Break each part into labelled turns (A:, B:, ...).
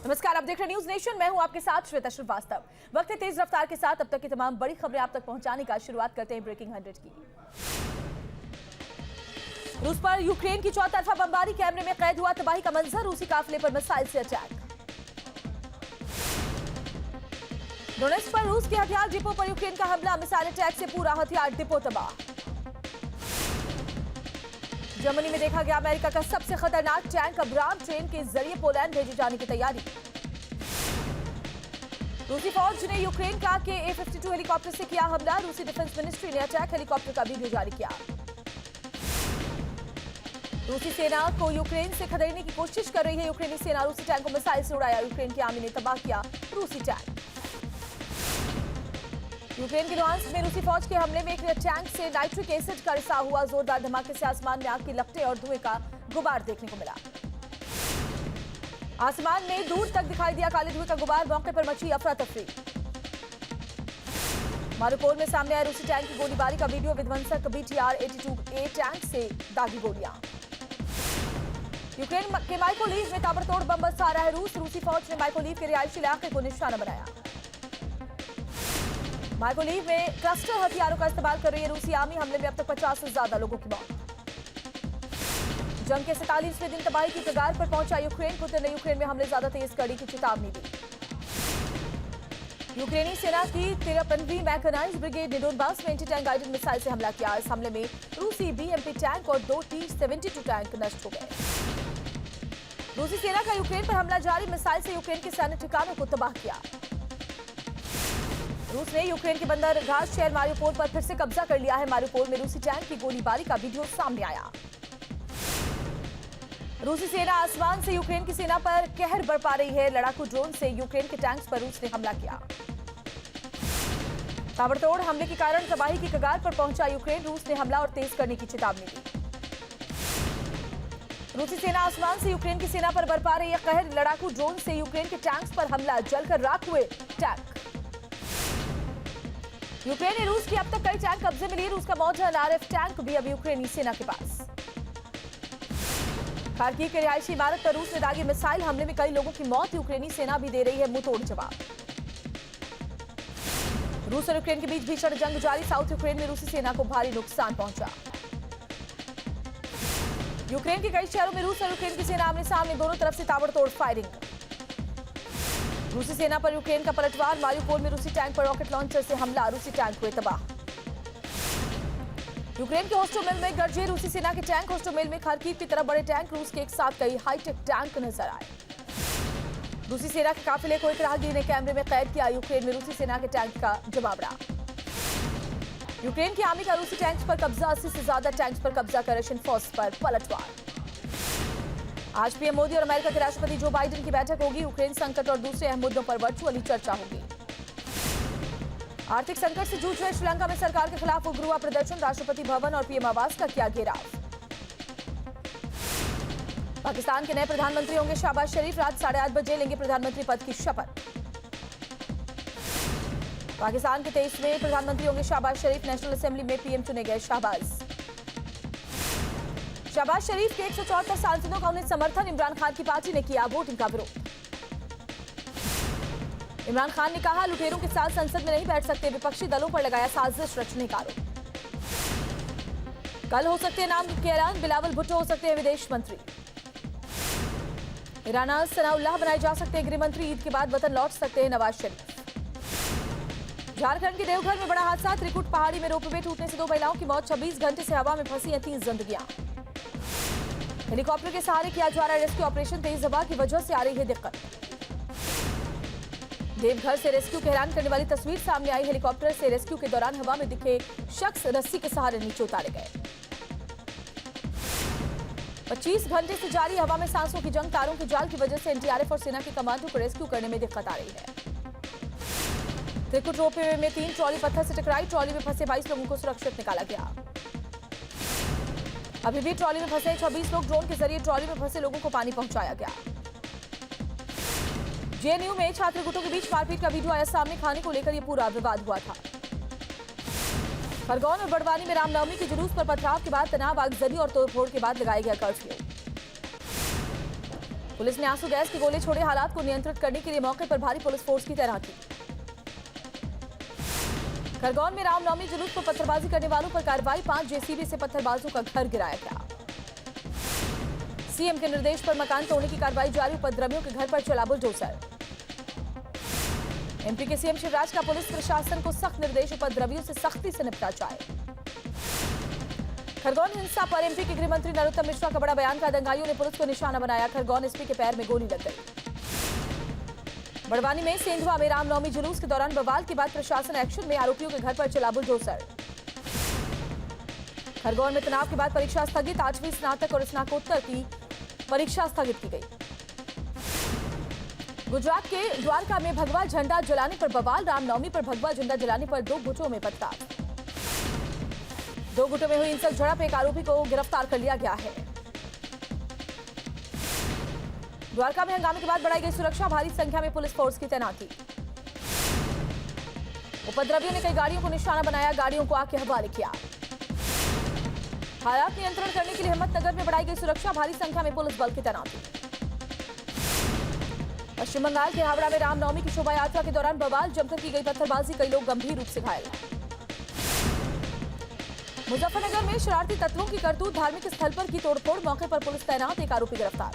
A: नमस्कार, आप देख रहे न्यूज नेशन। मैं हूं आपके साथ श्वेता श्रीवास्तव। वक्त है तेज रफ्तार के साथ अब तक की तमाम बड़ी खबरें आप तक पहुंचाने का। शुरुआत करते हैं ब्रेकिंग 100 की। रूस पर यूक्रेन की चौतरफा बमबारी, कैमरे में कैद हुआ तबाही का मंजर। रूसी काफिले पर मिसाइल से अटैक। डोनेट्स्क पर रूस के हथियार डिपो पर यूक्रेन का हमला, मिसाइल अटैक से पूरा हथियार डिपो तबाह। जर्मनी में देखा गया अमेरिका का सबसे खतरनाक टैंक, अब्राम ट्रेन के जरिए पोलैंड भेजे जाने की तैयारी। रूसी फौज ने यूक्रेन का KA-52 हेलीकॉप्टर से किया हमला। रूसी डिफेंस मिनिस्ट्री ने अटैक हेलीकॉप्टर का वीडियो जारी किया। रूसी सेना को यूक्रेन से खदेड़ने की कोशिश कर रही है यूक्रेनी सेना। रूसी टैंक को मिसाइल से उड़ाया, यूक्रेन की आर्मी ने तबाह किया रूसी टैंक। यूक्रेन के लुहांस्क में रूसी फौज के हमले में एक टैंक से नाइट्रिक एसिड का रिसाव हुआ। जोरदार धमाके से आसमान में आग की लपटें और धुएं का गुबार देखने को मिला। आसमान में दूर तक दिखाई दिया काले धुएं का गुबार। मौके पर मची अफरा तफरी। मारिउपोल में सामने आया रूसी टैंक की गोलीबारी का वीडियो। विध्वंसक BTR-82A टैंक से दागी गोलियां। यूक्रेन के माइकोलीव में ताबड़तोड़ बम बरसा रहा है रूस। रूसी फौज ने माइकोलीव के रिहायशी इलाके को निशाना बनाया। माइकोलीव में क्लस्टर हथियारों का इस्तेमाल कर रही है रूसी आर्मी। हमले में अब तक 50 से ज्यादा लोगों की मौत। जंग के 47वें दिन तबाही की कगार पर पहुंचा यूक्रेन। पुतिन ने यूक्रेन में हमले ज्यादा तेज करने की चेतावनी दी। यूक्रेनी सेना की 53वीं मैकेनाइज्ड ब्रिगेड ने डोनबास में एंटी टैंक गाइडेड मिसाइल से हमला किया। इस हमले में रूसी BMP टैंक और 2 T-72 टैंक नष्ट हो गए। रूसी सेना का यूक्रेन पर हमला जारी, मिसाइल से यूक्रेन के सैन्य ठिकानों को तबाह किया। रूस ने यूक्रेन के बंदरगाह शहर मारिउपोल पर फिर से कब्जा कर लिया है। मारिउपोल में रूसी टैंक की गोलीबारी का वीडियो सामने आया। रूसी सेना आसमान से यूक्रेन की सेना पर कहर बरपा रही है। लड़ाकू ड्रोन से यूक्रेन के टैंक्स पर रूस ने हमला किया। ताबड़तोड़ हमले के कारण तबाही की कगार पर पहुंचा यूक्रेन। रूस ने हमला और तेज करने की चेतावनी दी। रूसी सेना आसमान से यूक्रेन की सेना पर बरपा रही है कहर। लड़ाकू ड्रोन से यूक्रेन के टैंक्स पर हमला, जलकर राख हुए टैंक। यूक्रेन ने रूस की अब तक कई टैंक कब्जे में लिए। रूस का मॉडर्न RF टैंक भी अब यूक्रेनी सेना के पास। खार्किव के रिहायशी इमारत पर रूस ने दागी मिसाइल, हमले में कई लोगों की मौत। यूक्रेनी सेना भी दे रही है मुंहतोड़ जवाब। रूस और यूक्रेन के बीच भीषण जंग जारी। साउथ यूक्रेन में रूसी सेना को भारी नुकसान पहुंचा। यूक्रेन के कई शहरों में रूस और यूक्रेन की सेना आमने सामने, दोनों तरफ से ताबड़तोड़ फायरिंग। रूसी सेना पर यूक्रेन का पलटवार। मारिउपोल में रूसी टैंक पर रॉकेट लॉन्चर से हमला, रूसी टैंक हुए तबाह। यूक्रेन के होस्टोमेल में गरजे रूसी सेना के टैंक। होस्टोमेल में खार्किव की तरफ बड़े टैंक, रूस के एक साथ कई हाईटेक टैंक नजर आए। रूसी सेना के काफिले को एक राहगीर ने कैमरे में कैद किया। यूक्रेन में रूसी सेना के टैंक का जवाब रहा। यूक्रेन की आर्मी का रूसी टैंक्स पर कब्जा, 80 से ज्यादा टैंक्स पर कब्जा कर रशियन फोर्स पर पलटवार। आज पीएम मोदी और अमेरिका के राष्ट्रपति जो बाइडेन की बैठक होगी। यूक्रेन संकट और दूसरे अहम मुद्दों पर वर्चुअली चर्चा होगी। आर्थिक संकट से जूझ रहे श्रीलंका में सरकार के खिलाफ उग्र हुआ प्रदर्शन। राष्ट्रपति भवन और पीएम आवास का किया घेराव। पाकिस्तान के नए प्रधानमंत्री होंगे शहबाज शरीफ। रात 8:30 बजे लेंगे प्रधानमंत्री पद की शपथ। पाकिस्तान के 23वें प्रधानमंत्री होंगे शहबाज शरीफ। नेशनल असेंबली में पीएम चुने गए शहबाज शरीफ के 174 सांसदों का उन्हें समर्थन। इमरान खान की पार्टी ने किया वोटिंग का विरोध। इमरान खान ने कहा लुटेरों के साथ संसद में नहीं बैठ सकते। विपक्षी दलों पर लगाया साजिश रचने का आरोप। कल हो सकते हैं नाम के ऐलान। बिलावल भुट्टो हो सकते हैं विदेश मंत्री। राना सनाउल्लाह बनाए जा सकते हैं गृह मंत्री। ईद के बाद वतन लौट सकते हैं नवाज शरीफ। झारखंड के देवघर में बड़ा हादसा। त्रिकुट पहाड़ी में रोपवे टूटने से 2 महिलाओं की मौत। 26 घंटे से हवा में फंसी हैं 3 जिंदगियां। हेलीकॉप्टर के सहारे किया जा रहा है रेस्क्यू ऑपरेशन। तेज हवा की वजह से आ रही है दिक्कत। देवघर से रेस्क्यू की हैरान करने वाली तस्वीर सामने आई। हेलीकॉप्टर से रेस्क्यू के दौरान हवा में दिखे शख्स रस्सी के सहारे नीचे उतारे गए। 25 घंटे से जारी हवा में सांसों की जंग। तारों के जाल की वजह से NDRF और सेना के कमांडो को रेस्क्यू करने में दिक्कत आ रही है। त्रिकुट रोपवे में 3 ट्रॉली पत्थर से टकराई। ट्रॉली में फंसे 22 लोगों को सुरक्षित निकाला गया। अभी भी ट्रॉली में फंसे 26 लोग। ड्रोन के जरिए ट्रॉली में फंसे लोगों को पानी पहुंचाया गया। JNU में छात्र गुटों के बीच मारपीट का वीडियो आया सामने। खाने को लेकर यह पूरा विवाद हुआ था। खरगोन और बड़वानी में रामनवमी के जुलूस पर पथराव के बाद तनाव, आगजनी और तोड़फोड़ के बाद लगाया गया कर्फ्यू। पुलिस ने आंसू गैस के गोले छोड़े, हालात को नियंत्रित करने के लिए मौके पर भारी पुलिस फोर्स की तैनाती। खरगोन में रामनवमी जुलूस पर पत्थरबाजी करने वालों पर कार्रवाई, 5 जेसीबी से पत्थरबाजों का घर गिराया गया। सीएम के निर्देश पर मकान तोड़ने की कार्रवाई जारी, उपद्रवियों के घर पर चला बुलडोजर। एमपी के सीएम शिवराज का पुलिस प्रशासन को सख्त निर्देश, उपद्रवियों से सख्ती से निपटा जाए। खरगोन हिंसा पर एमपी के गृह मंत्री नरोत्तम मिश्रा का बड़ा बयान, का दंगाइयों ने पुलिस को निशाना बनाया, खरगोन एसपी के पैर में गोली लग गई। बड़वानी में सेंधवा में रामनवमी जुलूस के दौरान बवाल के बाद प्रशासन एक्शन में, आरोपियों के घर पर चला बुलडोजर। खरगोन में तनाव के बाद परीक्षा स्थगित, 8वीं स्नातक और स्नातकोत्तर की परीक्षा स्थगित की गई। गुजरात के द्वारका में भगवा झंडा जलाने पर बवाल, रामनवमी पर भगवा झंडा जलाने पर 2 गुटों में पथराव। 2 गुटों में हुई हिंसक झड़प, एक आरोपी को गिरफ्तार कर लिया गया है। द्वारका में हंगामे के बाद बढ़ाई गई सुरक्षा, भारी संख्या में पुलिस फोर्स की तैनाती। उपद्रवियों ने कई गाड़ियों को निशाना बनाया, गाड़ियों को आग के हवाले किया। हालात नियंत्रण करने के लिए हिम्मतनगर में बढ़ाई गई सुरक्षा, भारी संख्या में पुलिस बल की तैनाती। पश्चिम बंगाल के हावड़ा में रामनवमी की शोभा यात्रा के दौरान बवाल, जमकर की गई पत्थरबाजी, कई लोग गंभीर रूप से घायल। मुजफ्फरनगर में शरारती तत्वों की करतूत, धार्मिक स्थल पर की तोड़फोड़, मौके पर पुलिस तैनात, एक आरोपी गिरफ्तार।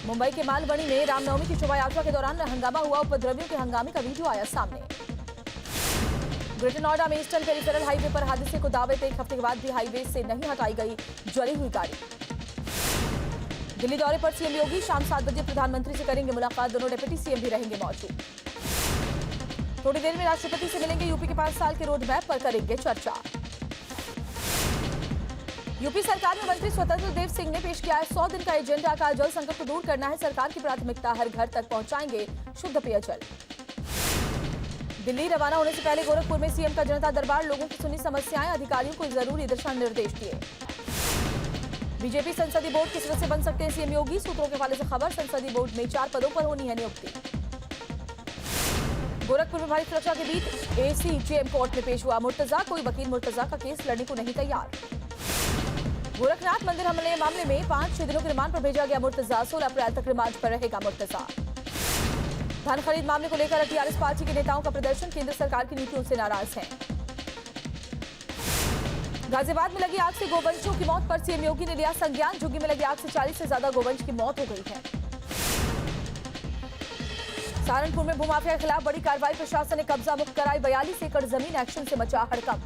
A: मुंबई के मालवणी में रामनवमी की शोभा यात्रा के दौरान हंगामा हुआ, उपद्रवियों के हंगामे का वीडियो आया सामने। ग्रेटर नोएडा में ईस्टर्न पेरिफेरल हाईवे पर हादसे को दावे पे, 1 हफ्ते के बाद भी हाईवे से नहीं हटाई गई जली हुई गाड़ी। दिल्ली दौरे पर सीएम योगी, शाम 7 बजे प्रधानमंत्री से करेंगे मुलाकात, दोनों डिप्टी सीएम भी रहेंगे मौजूद। थोड़ी देर में राष्ट्रपति से मिलेंगे, यूपी के 5 साल के रोड मैप पर करेंगे चर्चा। यूपी सरकार में मंत्री स्वतंत्र देव सिंह ने पेश किया है 100 दिन का एजेंडा, का जल संकट को दूर करना है सरकार की प्राथमिकता, हर घर तक पहुंचाएंगे शुद्ध पेयजल। दिल्ली रवाना होने से पहले गोरखपुर में सीएम का जनता दरबार, लोगों की सुनी समस्याएं, अधिकारियों को जरूरी दिशा निर्देश दिए। बीजेपी संसदीय बोर्ड के सदस्य बन सकते हैं सीएम योगी, सूत्रों के हवाले से खबर, संसदीय बोर्ड में 4 पदों पर होनी है नियुक्ति। गोरखपुर में भारी सुरक्षा के बीच एसीजेएम कोर्ट में पेश हुआ मुर्तजा, कोई वकील मुर्तजा का केस लड़ने को नहीं तैयार। गोरखनाथ मंदिर हमले मामले में 5-6 दिनों के रिमांड पर भेजा गया मुर्तजा, 16 अप्रैल तक रिमांड पर रहेगा मुर्तजा। धान खरीद मामले को लेकर टीआरएस पार्टी के नेताओं का प्रदर्शन, केंद्र सरकार की नीतियों से नाराज हैं। गाजियाबाद में लगी आग से गोवंशों की मौत पर सीएम योगी ने लिया संज्ञान, झुग्गी में लगी आग से 40 से ज्यादा गोवंश की मौत हो गई है। सहारनपुर में भूमाफिया के खिलाफ बड़ी कार्रवाई, प्रशासन ने कब्जा मुक्त कराई, 42 एकड़ जमीन, एक्शन से मचा हड़कंप।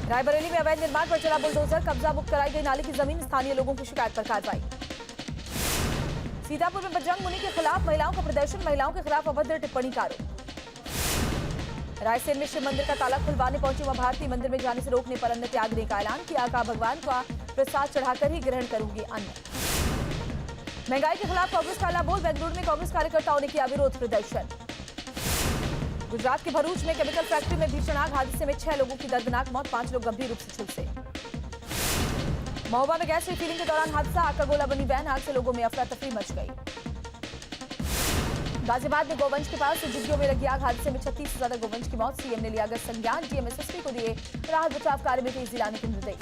A: रायबरेली में अवैध निर्माण पर चला बुलडोजर, कब्जा मुक्त कराई गई नाले की जमीन, स्थानीय लोगों की शिकायत पर कार्रवाई। सीतापुर में बजरंग मुनि के खिलाफ महिलाओं का प्रदर्शन, महिलाओं के खिलाफ अभद्र टिप्पणी का आरोप। रायसेन में शिव मंदिर का ताला खुलवाने पहुंची उमा भारती, मंदिर में जाने से रोकने पर अन्न त्यागने का ऐलान किया, कहा भगवान का प्रसाद चढ़ाकर ही ग्रहण करूंगी अन्न। महंगाई के खिलाफ कांग्रेस का अल्लाह बोल, बेंगलुरु में कांग्रेस कार्यकर्ताओं ने किया विरोध प्रदर्शन। गुजरात के भरूच में केमिकल फैक्ट्री में भीषण आग, हादसे में 6 लोगों की दर्दनाक मौत, 5 लोग गंभीर रूप से झुलसे। महोबा में गैस रिफिलिंग के दौरान हादसा, आग का गोला बनी वैन, आग से लोगों में अफरा तफरी मच गई। गाजियाबाद में गोवंश के पास झुग्गियों में लगी आग, हादसे में 36 से ज्यादा गोवंश की मौत, सीएम ने लिया गया संज्ञान, डीएमएसएसपी को दिए राहत बचाव कार्य में तेजी लाने के निर्देश।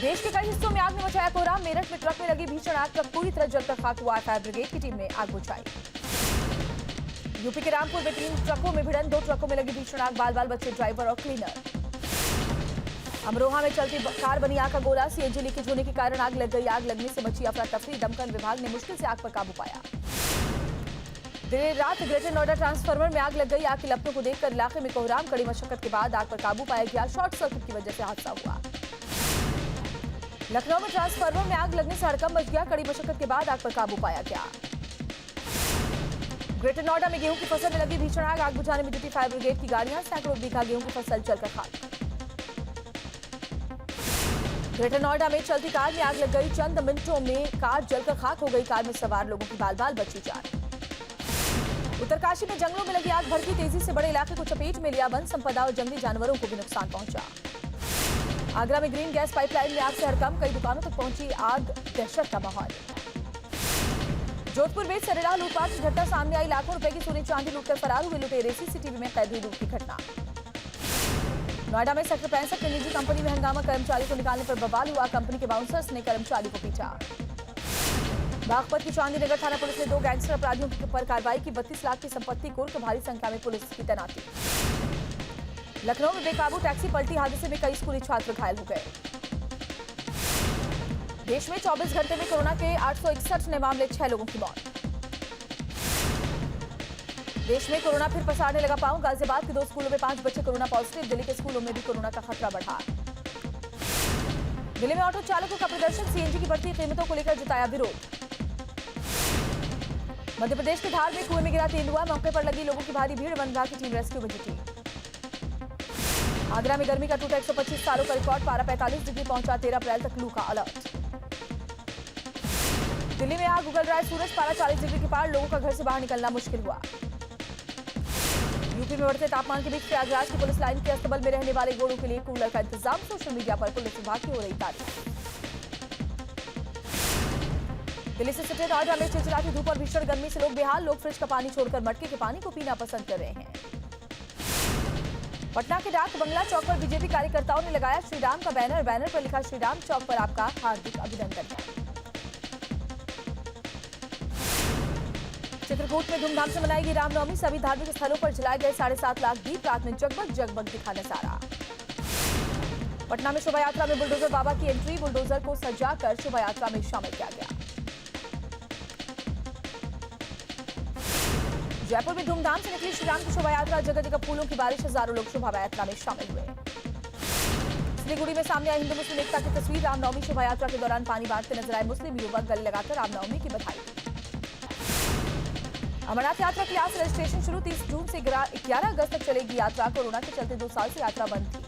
A: देश के कई हिस्सों में आग ने मचाया कोहराम, मेरठ में ट्रक में लगी भीषण आग, ट्रक पूरी तरह जलकर खाक हुआ, फायर ब्रिगेड की टीम ने आग बुझाई। यूपी के रामपुर में 3 ट्रकों में भिड़ंत, 2 ट्रकों में लगी भीषण आग, बाल बाल बच्चे ड्राइवर और क्लीनर। अमरोहा में चलती कार बनी आग का गोला, सीएनजी लीकेज होने के कारण आग लग गई, आग लगने से मची अफरा तफरी, दमकल विभाग ने मुश्किल से आग पर काबू पाया। देर रात ग्रेटर नोएडा ट्रांसफार्मर में आग लग गई, आग की लपटों को देखकर इलाके में कोहराम, कड़ी मशक्कत के बाद आग पर काबू पाया गया, शॉर्ट सर्किट की वजह से हादसा हुआ। लखनऊ में ट्रांसफार्मर में आग लगने से हड़कंप मच गया, कड़ी मशक्कत के बाद आग पर काबू पाया गया। ग्रेटर नोएडा में गेहूं की फसल में लगी भीषण आग, आग बुझाने में जुटी फायर ब्रिगेड की गाड़ियां, सैकड़ों बीघा गेहूं की फसल जलकर खाक। ग्रेटर नोएडा में चलती कार में आग लग गई, चंद मिनटों में कार जलकर खाक हो गई, कार में सवार लोगों की बाल बाल बची जान। उत्तरकाशी में जंगलों में लगी आग भड़की, तेजी से बड़े इलाके को चपेट में लिया, वन संपदा और जंगली जानवरों को भी नुकसान पहुंचा। आगरा में ग्रीन गैस पाइपलाइन में आग से हड़कंप, कई दुकानों तक पहुंची आग, दहशत का माहौल। जोधपुर में सरेराह लूटपाट की घटना सामने आई, लाखों रुपए की सोने चांदी लूटकर फरार हुए लुटेरे, सीसीटीवी में कैद हुई लूट की घटना। नोएडा में सेक्टर 65 की निजी कंपनी में हंगामा, कर्मचारी को निकालने पर बवाल हुआ। कंपनी के बाउंसर्स ने कर्मचारी को पीटा। बागपत की चांदी नगर थाना पुलिस ने 2 गैंगस्टर अपराधियों पर कार्रवाई की। 32 लाख की संपत्ति कुर्क, भारी संख्या में पुलिस की तैनाती। लखनऊ में बेकाबू टैक्सी पलटी, हादसे में कई स्कूली छात्र घायल हो गए। देश में 24 घंटे में कोरोना के 861 नए मामले, 6 लोगों की मौत। देश में कोरोना फिर पसारने लगा पांव। गाजियाबाद के 2 स्कूलों में 5 बच्चे कोरोना पॉजिटिव। दिल्ली के स्कूलों में भी कोरोना का खतरा बढ़ा। दिल्ली में ऑटो चालकों का प्रदर्शन, सीएनजी की बढ़ती कीमतों को लेकर जताया विरोध। मध्य प्रदेश के धार में कुएं में गिरा तेंदुआ, मौके पर लगी लोगों की भारी भीड़। वन विभाग की टीम रेस्क्यू में जुटी। आगरा में गर्मी का टूटा 125 सालों का रिकॉर्ड, पारा 45 डिग्री पहुंचा। 13 अप्रैल तक लू का अलर्ट। दिल्ली में आग उगल रहा है सूरज, पारा 40 डिग्री के पार, लोगों का घर से बाहर निकलना मुश्किल हुआ। यूपी में बढ़ते तापमान के बीच प्रयागराज की पुलिस लाइन के अस्तबल में रहने वाले गोरों के लिए कूलर का इंतजाम। सोशल मीडिया पर पुलिस विभाग की हो रही तारीफ। दिल्ली से सटे नोएडा में चिलचिलाती धूप और भीषण गर्मी से लोग बेहाल। लोग फ्रिज का पानी छोड़कर मटके के पानी को पीना पसंद कर रहे हैं। पटना के डाक बंगला चौक पर बीजेपी कार्यकर्ताओं ने लगाया श्रीराम का बैनर। बैनर पर लिखा, श्रीराम चौक पर आपका हार्दिक अभिनंदन है। चित्रकूट में धूमधाम से मनाएगी रामनवमी। सभी धार्मिक स्थलों पर जलाए गए 7.5 लाख दीप। रात में जगमग जगमग दिखा नजारा। पटना में शोभा यात्रा में बुलडोजर बाबा की एंट्री। बुलडोजर को सजाकर शोभा यात्रा में शामिल किया गया। जयपुर में धूमधाम से निकली श्रीराम की शोभा यात्रा। जगह जगह फूलों की बारिश, हजारों लोग शोभा यात्रा में शामिल हुए। सिलीगुड़ी में सामने आई हिंदू मुस्लिम एकता की तस्वीर। रामनवमी शोभा यात्रा के दौरान पानी बांटते नजर आए मुस्लिम युवक, गले लगाकर रामनवमी की बधाई दी। अमरनाथ यात्रा की आज से रजिस्ट्रेशन शुरू। 30 जून से 11 अगस्त तक चलेगी यात्रा। कोरोना के चलते 2 साल से यात्रा बंद थी।